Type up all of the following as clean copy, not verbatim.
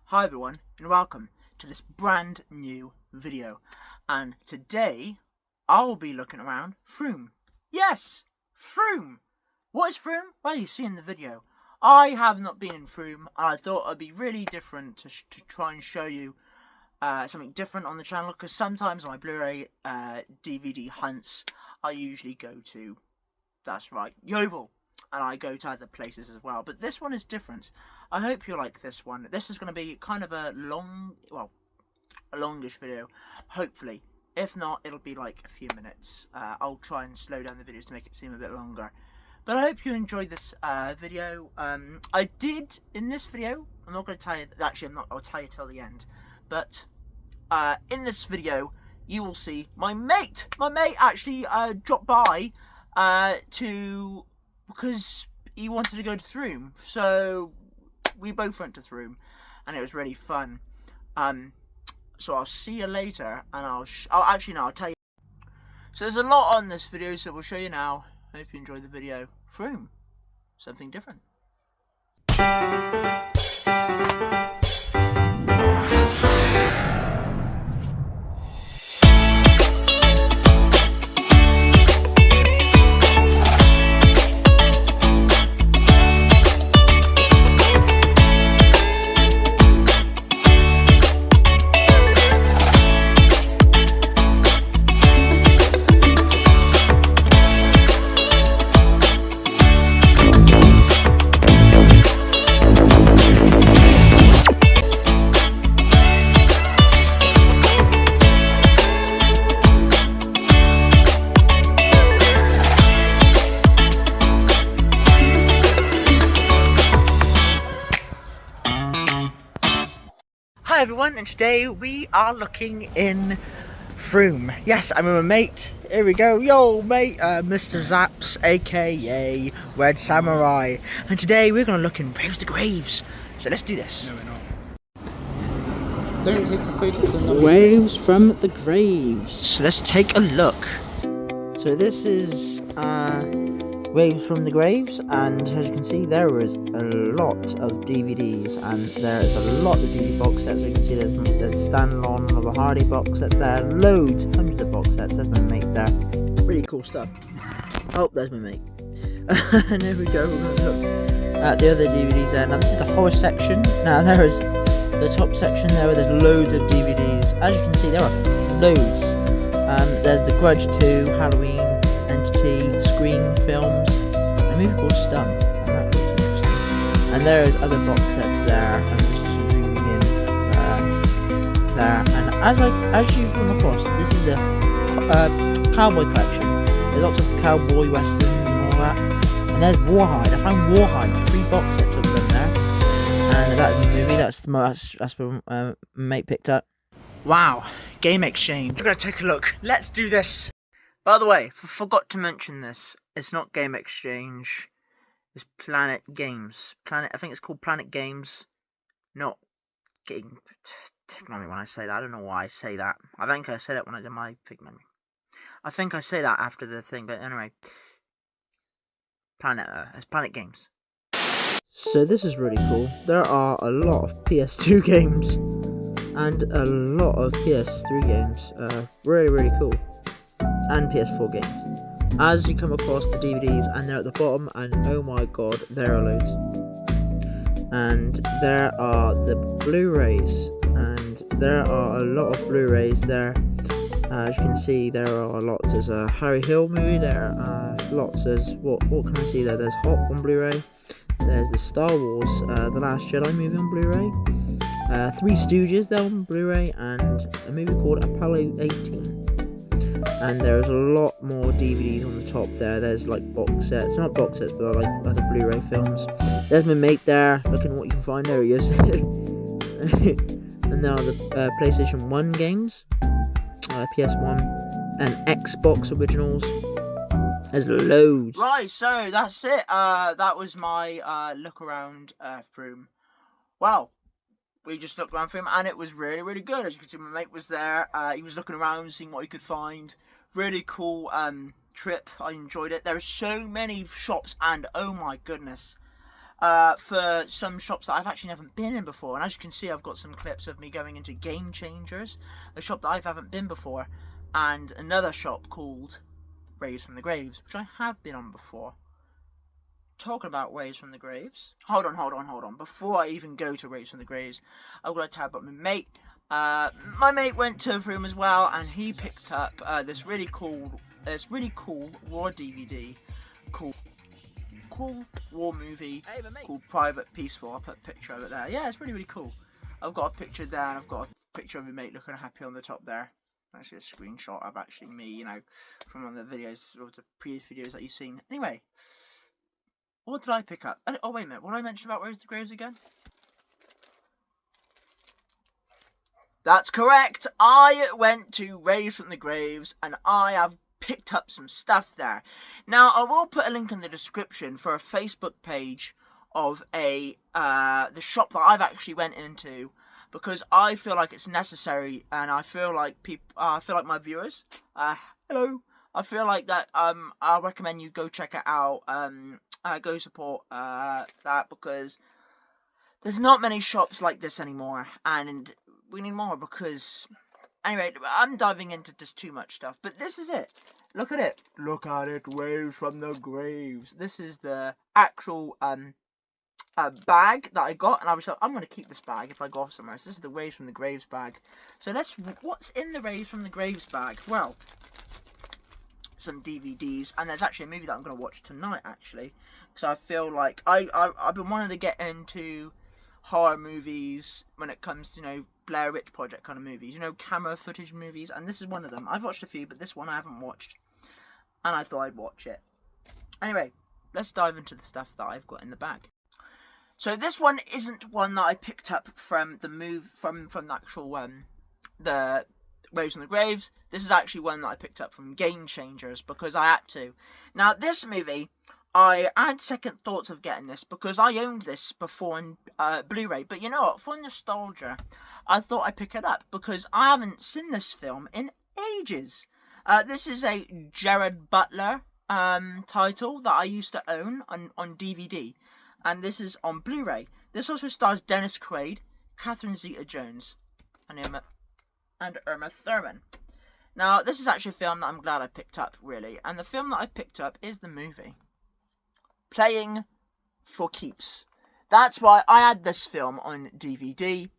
Hi everyone and welcome to this brand new video, and today I'll be looking around Frome. Yes, Frome! What is Frome? Well, you see in the video. I have not been in Frome and I thought it'd be really different to try and show you something different on the channel, because sometimes on my Blu-ray DVD hunts I usually go to, that's right, Yeovil. And I go to other places as well, but this one is different. I hope you like this one. This is going to be kind of a longish video, hopefully. If not, it'll be like a few minutes. I'll try and slow down the videos to make it seem a bit longer. But I hope you enjoyed this video. I did, in this video, I'm not going to tell you, actually I'll tell you till the end. But in this video, you will see my mate actually dropped by because he wanted to go to Frome, so we both went to Frome, and it was really fun. So I'll see you later, and I'll tell you. So there's a lot on this video, so we'll show you now. Hope you enjoyed the video. Frome, something different. Hi everyone, and today we are looking in Frome. Yes, I'm with my mate. Here we go. Yo mate, Mr. Zaps, aka RedSamari. And today we're going to look in Waves of the Graves. So let's do this. No, we're not. Don't take the photos. Waves from the Graves. So let's take a look. So this is Waves from the Graves, and as you can see there is a lot of DVDs, and there is a lot of DVD box sets. As you can see there's standalone of a Hardy box set there, loads, hundreds of box sets. There's my mate there. Really cool stuff. Oh, there's my mate. And there we go, we're going to look at the other DVDs there. Now this is the horror section. Now there is the top section there where there's loads of DVDs. As you can see there are loads. There's The Grudge 2, Halloween, Entity, Scream films, a movie called Stun, and that looks interesting. And there is other box sets there. I'm just zooming in there. And as you come across, this is the cowboy collection. There's lots of cowboy westerns and all that. And there's Warhide. I found Warhide, 3 box sets of them there. And that's the movie. That's what mate picked up. Wow, Game Exchange. We're gonna take a look. Let's do this. By the way, forgot to mention this. It's not Game Exchange. It's Planet Games. I think it's called Planet Games. Not Game. Ignore me when I say that. I don't know why I say that. I think I said it when I did my Pig Memory. I think I say that after the thing, but anyway. It's Planet Games. So this is really cool. There are a lot of PS2 games and a lot of PS3 games. Really, really cool. And PS4 games. As you come across the DVDs, and they're at the bottom, and oh my god, there are loads. And there are the Blu-rays, and there are a lot of Blu-rays there. As you can see, there are lots. There's a Harry Hill movie there. Lots. There's what can I see there? There's Hop on Blu-ray. There's the Star Wars, The Last Jedi movie on Blu-ray. Three Stooges there on Blu-ray, and a movie called Apollo 18. And there's a lot more DVDs on the top there. There's like box sets, not box sets, but like other Blu-ray films. There's my mate there, looking at what you can find. There he is. And now the PlayStation 1 games, PS1, and Xbox originals. There's loads. Right, so that's it. That was my look around Frome. Wow. We just looked around for him, and it was really, really good. As you can see, my mate was there. He was looking around, seeing what he could find. Really cool trip. I enjoyed it. There are so many shops, and oh my goodness. for some shops that I've actually never been in before. And as you can see, I've got some clips of me going into Game Changers, a shop that I haven't been before, and another shop called Raves from the Graves, which I have been on before. Talking about Raves from the Graves, hold on. Before I even go to Raves from the Graves, I've got to tell about my mate. My mate went to Frome as well, and he picked up this really cool war DVD called war movie called Private Peaceful. I'll put a picture of it there. Yeah, it's really cool. I've got a picture there, and I've got a picture of my mate looking happy on the top there. Actually, a screenshot of actually me, you know, from one of the videos or the previous videos that you've seen. Anyway, what did I pick up? Oh wait a minute, what did I mention about Raves to the Graves again? That's correct. I went to Raves from the Graves, and I have picked up some stuff there. Now, I will put a link in the description for a Facebook page of the shop that I've actually went into, because I feel like it's necessary, and I feel like my viewers, hello, I feel like that I recommend you go check it out, go support that, because there's not many shops like this anymore, and we need more, because anyway, I'm diving into just too much stuff, but this is it. Look at it. Look at it, Waves from the Graves. This is the actual bag that I got, and I was like, I'm going to keep this bag if I go off somewhere. So this is the Waves from the Graves bag. So what's in the Waves from the Graves bag? Well, some DVDs, and there's actually a movie that I'm going to watch tonight, actually, because I feel like I've been wanting to get into horror movies when it comes to, you know, Blair Witch Project kind of movies, you know, camera footage movies, and this is one of them. I've watched a few, but this one I haven't watched, and I thought I'd watch it. Anyway, let's dive into the stuff that I've got in the bag. So this one isn't one that I picked up from the from the actual the Waves from the Graves. This is actually one that I picked up from Game Changers, because I had to. Now, this movie, I had second thoughts of getting this, because I owned this before in Blu-ray. But you know what? For nostalgia, I thought I'd pick it up, because I haven't seen this film in ages. This is a Gerard Butler title that I used to own on DVD. And this is on Blu-ray. This also stars Dennis Quaid, Catherine Zeta-Jones, and Irma Thurman. Now, this is actually a film that I'm glad I picked up, really. And the film that I picked up is the movie Playing for Keeps. That's why I had this film on DVD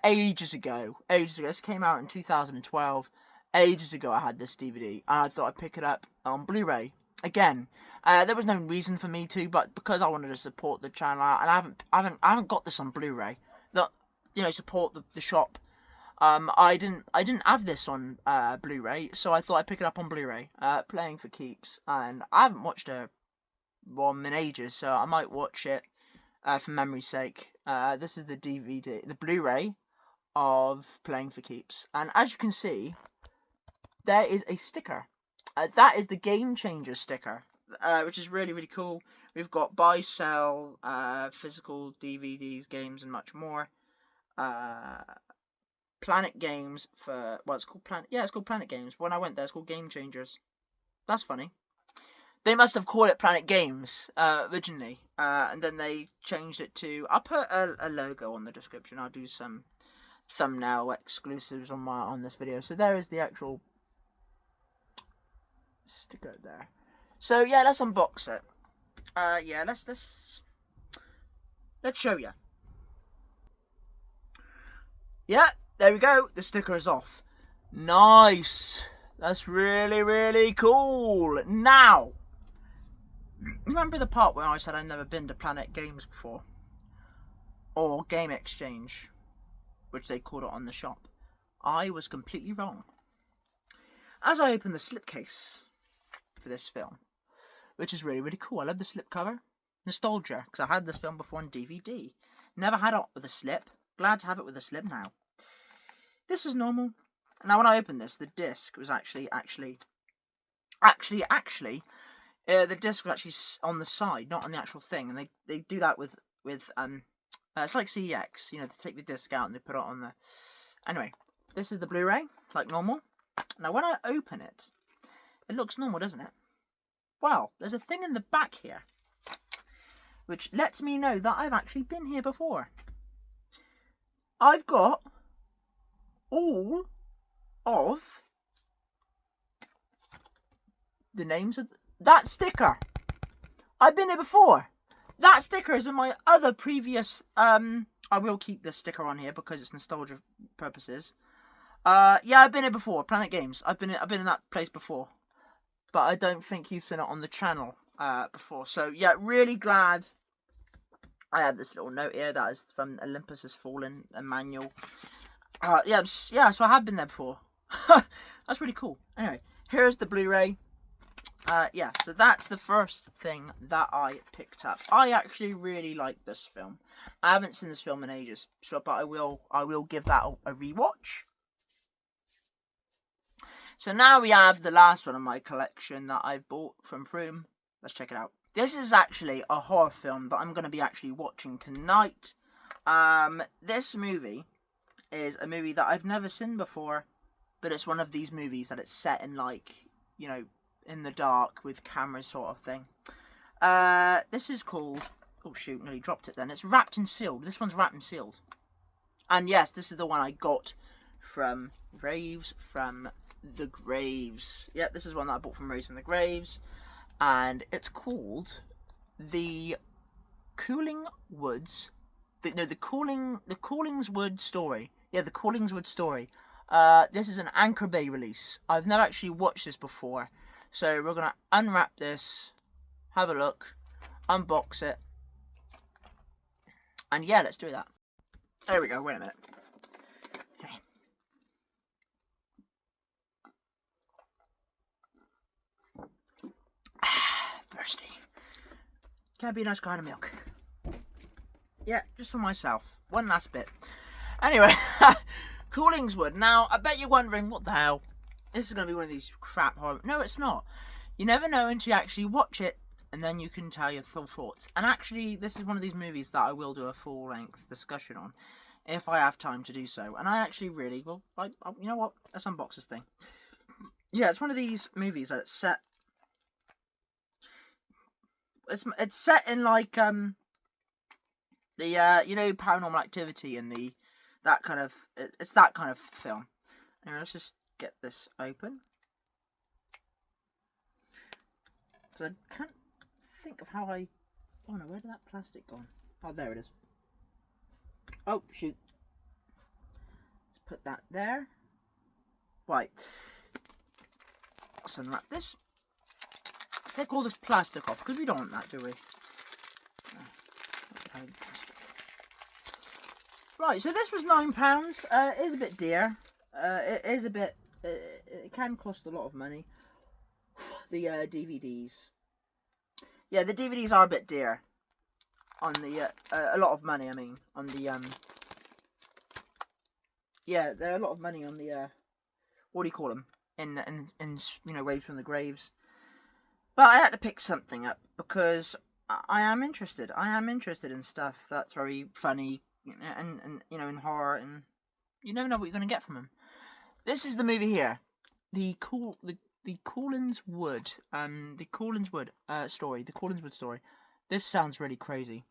ages ago. This came out in 2012. Ages ago I had this DVD, and I thought I'd pick it up on Blu-ray. Again, there was no reason for me to, but because I wanted to support the channel, and I haven't got this on Blu-ray. That, you know, support the shop. I didn't have this on Blu-ray, so I thought I'd pick it up on Blu-ray. Playing for Keeps, and I haven't watched one in ages, so I might watch it for memory's sake. This is the DVD, the Blu-ray of Playing for Keeps, and as you can see, there is a sticker. That is the Game Changer sticker, which is really cool. We've got buy, sell, physical DVDs, games, and much more. Planet Games for, well, it's called Planet. Yeah, it's called Planet Games. When I went there, it's called Game Changers. That's funny. They must have called it Planet Games originally, and then they changed it to. I'll put a logo on the description. I'll do some thumbnail exclusives on this video. So there is the actual sticker there. So yeah, let's unbox it. Yeah, let's show you. Yeah, there we go. The sticker is off. Nice. That's really cool. Now, remember the part where I said I'd never been to Planet Games before, or Game Exchange, which they called it on the shop? I was completely wrong. As I open the slipcase for this film, which is really cool. I love the slipcover. Nostalgia, because I had this film before on DVD. Never had it with a slip. Glad to have it with a slip now. This is normal. Now, when I opened this, the disc was actually, the disc was actually on the side, not on the actual thing. And they do that with it's like CEX, you know, they take the disc out and they put it on the. Anyway, this is the Blu-ray, like normal. Now, when I open it, it looks normal, doesn't it? Well, there's a thing in the back here. which lets me know that I've actually been here before. I've got all of the names of that sticker. I've been here before. That sticker is in my other previous. I will keep this sticker on here because it's nostalgia purposes. Yeah, I've been here before. Planet Games. I've been in that place before, but I don't think you've seen it on the channel before. So yeah, really glad I had this little note here that is from Olympus Has Fallen, a manual. Yeah, so I have been there before. That's really cool. Anyway, here's the Blu-ray. Yeah, so that's the first thing that I picked up. I actually really like this film. I haven't seen this film in ages, but I will give that a rewatch. So now we have the last one of my collection that I bought from Frome. Let's check it out. This is actually a horror film that I'm going to be actually watching tonight. This movie is a movie that I've never seen before, but it's one of these movies that it's set in, like, you know, in the dark with cameras sort of thing. This is called, oh shoot, nearly dropped it then. It's wrapped and sealed. This one's wrapped and sealed. And yes, this is the one I got from Raves from the Graves. Yep, this is one that I bought from Raves from the Graves. And it's called the Cooling Woods. The Callingswood Story. Yeah, the Callingswood Story. This is an Anchor Bay release. I've never actually watched this before. So we're going to unwrap this, have a look, unbox it. And yeah, let's do that. There we go, wait a minute. Okay. Thirsty. Can I be a nice kind of milk? Yeah, just for myself. One last bit. Anyway, Callingswood. Now, I bet you're wondering, what the hell? This is going to be one of these crap horror... No, it's not. You never know until you actually watch it, and then you can tell your full thoughts. And actually, this is one of these movies that I will do a full-length discussion on, if I have time to do so. And I actually really... Well, you know what? Let's unbox this thing. Yeah, it's one of these movies that it's set... It's set in, like, the, you know, Paranormal Activity and the... That kind of... It's that kind of film. Anyway, let's just get this open. Because I can't think of how I... Oh no, where did that plastic go? Oh, there it is. Oh, shoot. Let's put that there. Right. Let's unwrap this. Take all this plastic off, because we don't want that, do we? Right, so this was £9. It is a bit dear. It is a bit... it can cost a lot of money. The DVDs. Yeah, the DVDs are a bit dear. On the... a lot of money, I mean. On the... Yeah, they're a lot of money on the... what do you call them? In you know, Waves from the Graves. But I had to pick something up because I am interested. I am interested in stuff that's very funny and you know, in horror, and you never know what you're going to get from them. This is the movie here, the Callingswood, the Callingswood story, the Callingswood story. This sounds really crazy.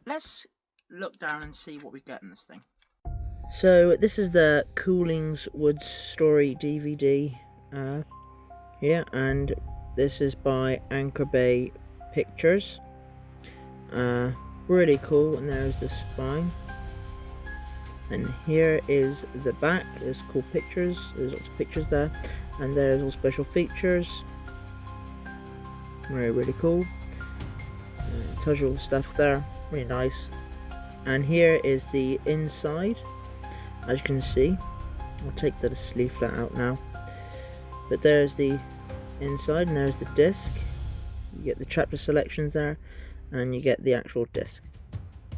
Let's look down and see what we get in this thing. So this is the Callingswood story DVD. Here, and this is by Anchor Bay Pictures. Really cool, and there's the spine. And here is the back. There's cool pictures. There's lots of pictures there. And there's all special features. Really cool. Tells you all the stuff there. Really nice. And here is the inside. As you can see. I'll take the leaflet out now. But there's the inside, and there's the disc. You get the chapter selections there, and you get the actual disc,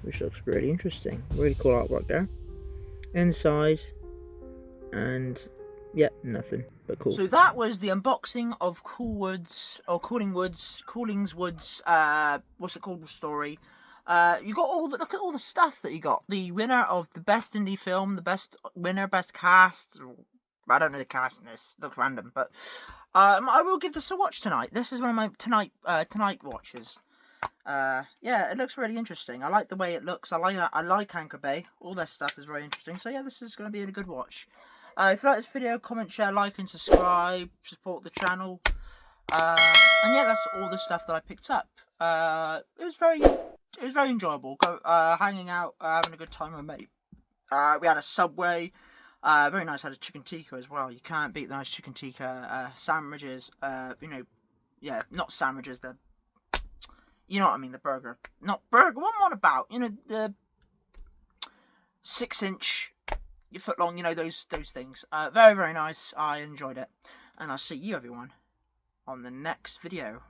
which looks really interesting. Really cool artwork there. Inside, and yeah, nothing but cool. So that was the unboxing of Callingswood's what's it called, story. You got all the, look at all the stuff that you got. The winner of the best indie film, the best winner, best cast. I don't know the cast in this. It looks random, but I will give this a watch tonight. This is one of my tonight watches. Yeah, it looks really interesting. I like the way it looks. I like Anchor Bay. All their stuff is very interesting. So yeah, this is going to be a good watch. If you like this video, comment, share, like, and subscribe. Support the channel. And yeah, that's all the stuff that I picked up. It was very enjoyable. Hanging out, having a good time with my mate. We had a Subway. Very nice. Had a chicken tikka as well. You can't beat the nice chicken tikka sandwiches. Yeah, not sandwiches. You know what I mean, the burger. Not burger, what am I on about? The 6-inch, your foot long, those things. Very, very nice. I enjoyed it. And I'll see you, everyone, on the next video.